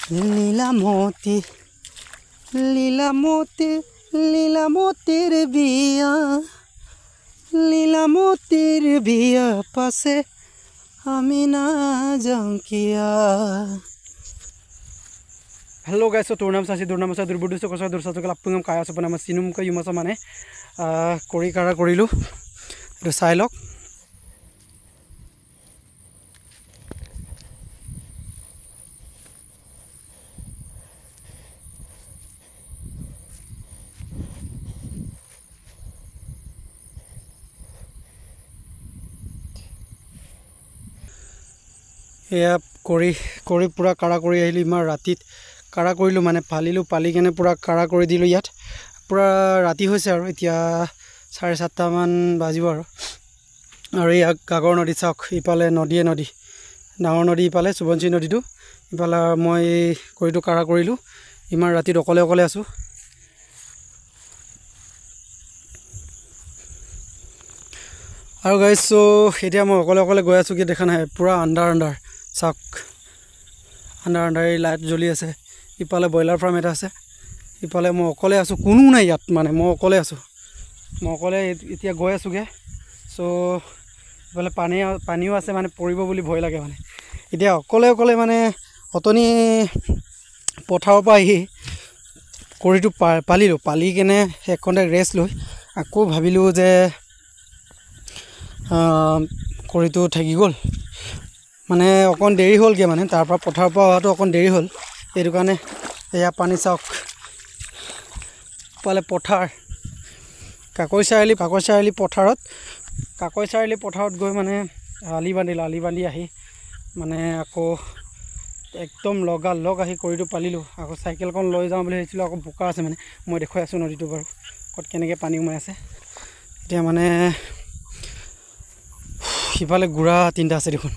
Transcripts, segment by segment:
লীলামতী লীলামতী লীলামতীৰ বিয়া লীলামতীৰ বিয়া পাছে আমি নাযাওঁ কিয়া हेलो गाइस তোর নাম সাসি তোর নাম আছে দুর্বুদুস কসা দুরসাতকল আপুঙ্গম কায়া আছে নাম সিনুম কা ইমাসা মানে কৰি কাৰা কৰিলো এটো চাই লওক এয়া কৰি পুৰা কাৰা কৰি আহিলো ইমান ৰাতিত কাৰা কৰিলো মানে পালি কেনে পুৰা কাৰা কৰি দিলো ইয়াত পুৰা ৰাতি হৈছে আৰু এতিয়া 7:30 মান বাজিব আৰু এই গাগৰ নদী চাওক ইপালে নদী ডাঙৰ নদী ইপালে সুবনশী নদীটো ইপালে মই কৰিটো কাৰা কৰিলো ইমান ৰাতিত অকলে আছো আৰু গাইস সো এতিয়া মই অকলে গৈ আছো কি দেখা নাই পুৰা আন্ধাৰ চাওক আন্ধাৰ লাইট জ্বলি আছে ইপালে বয়লাৰ ফাৰ্ম এটা আছে ইপালে মই অকলে আছো কোনো নাই ইয়াত মানে মই অকলে এতিয়া গৈ আছোগে সো ইপালে পানীও আছে মানে পৰিব বুলি ভয় লাগে মানে এতিয়া অকলে মানে অতনি পথাৰৰ পৰা আহি কৰিটো পালি কেনে একখন্তে ৰেষ্ট লৈ আকৌ ভাবিলো যে কৰিটো থাকি গ'ল মানে অকন দেৰি হ'লগে মানে তাৰ পৰা পথাৰৰ পৰা অহাটো অকন দেৰি হ'ল এইটো কাৰণে এয়া পানী চাওক পালে পথাৰ কাকৈচাৰলি পথাৰত গৈ মানে আলি বান্ধি আহি মানে আকৌ একদম লগ আহি কৰিটো পালিলো আকৌ সাইকেলখন লৈ যাওঁ বুলি ভাবিছিলো আকৌ বোকা আছে মানে মই দেখুৱাই আছো নদীটো বাৰু কত কেনেকে পানী উমাই আছে এতিয়া মানে ইফালে গুড়া তিনটা আছে দেখোন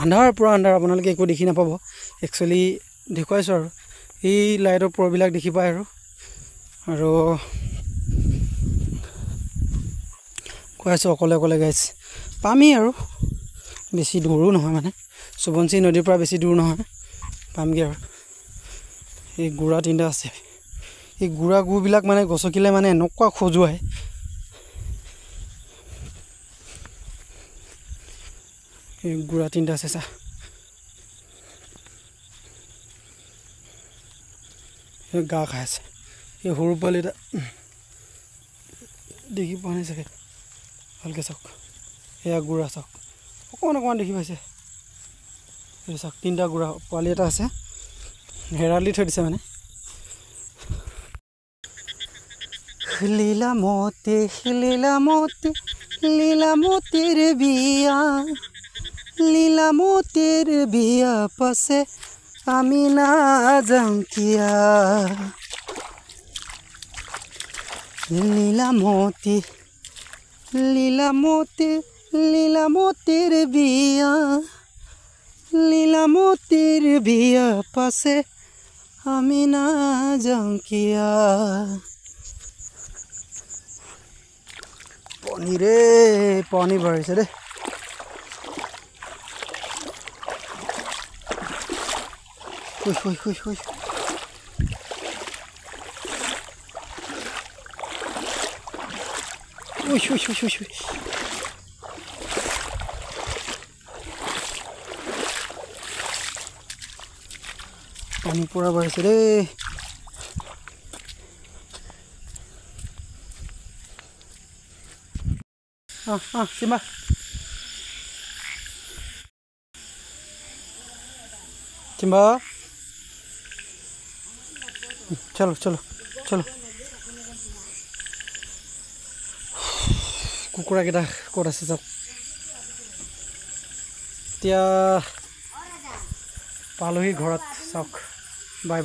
আন্ধাৰ পুৰা আন্ধাৰ আপোনালোকে একো দেখি নাপাব একচুয়ালি দেখুৱাইছো আৰু এই লাইটৰ প্ৰবিলাক দেখি পায় আৰু কৈছো অকলে গাইছ পামি আৰু বেছি দূৰো নহয় মানে সুবনশী নদীৰ পৰা বেছি দূৰ নহয় পামগে আৰু এই গুড়া তিনটা আছে এই গুড়া গুবিলাক মানে গছকিলে মানে এনেকুৱা খজুৱাই এই গুড়া তিনটা আছে চা এই গা খাই আছে এই সৰু পোৱালি এটা দেখি পোৱা নাই চাগে ভালকে চাওক এয়া গুড়া চাওক অকণমান দেখি পাইছে এই চাওক তিনটা গুড়া পোৱালি এটা আছে হেৰালি থৈ দিছে মানে লীলামতীৰ বিয়া লীলামতীৰ বিয়া পাছে আমি নাযাওঁ কিয়া লীলামতীৰ বিয়া লীলামতীৰ বিয়া পাছে আমি নাযাওঁ কিয়া পানী বাঢ়িছে দেই হুই পানী পুৰা বাঢ়িছে দেই Simba चलो कुकुरा केटा ক'ত আছে চাওক এতিয়া পালোহি ঘৰত চাওক বাই